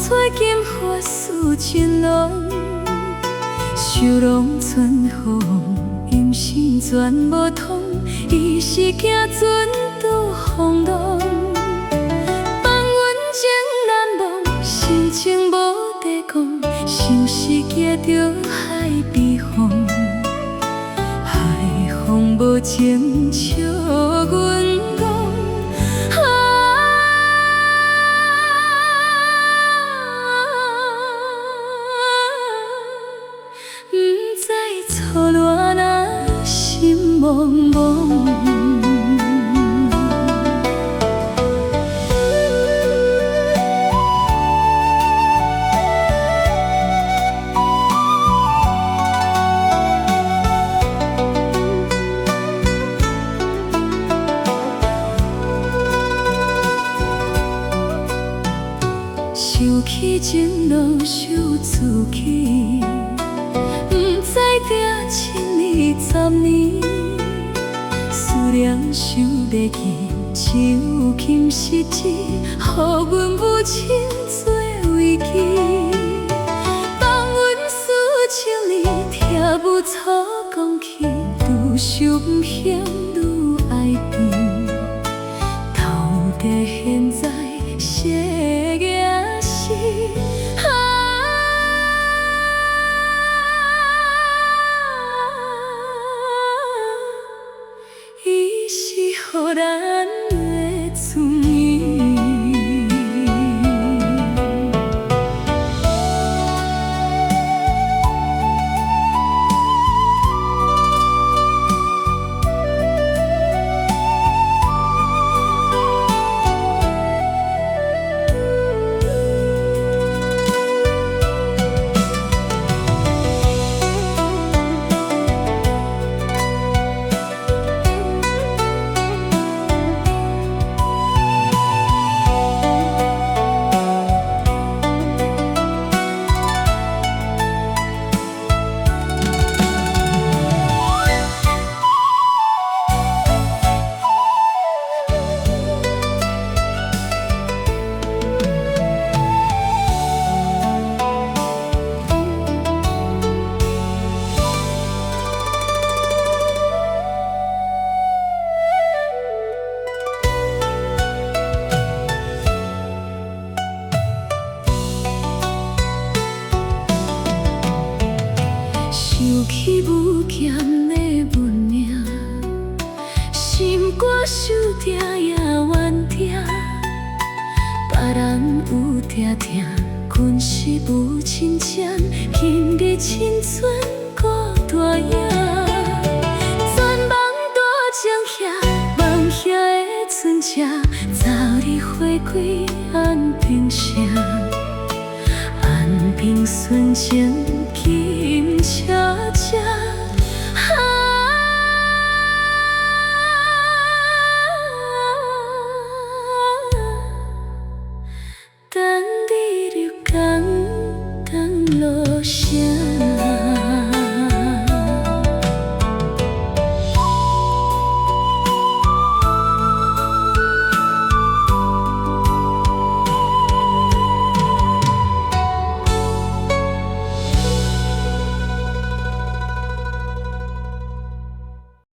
找金花诉情郎，想拢春风，音声全无通，伊是行船渡风浪。放阮情难忘，心情无地讲，心事寄着海边风，海风无情笑阮讲。错乱啊，心茫茫。想起情路，想自己。10年，思念想袂记，只有琴时子，予阮母亲做慰藉。放阮思情里，听母粗讲起，愈想愈嫌愈爱变。头家现在世界是。予咱的尊严。想起母咸的文名，心肝受痛也怨痛。别人有定定，阮是无亲情，今日亲像孤大影。全梦大情遐，梦遐的船只，早日回归安平城。安平纯情，金车。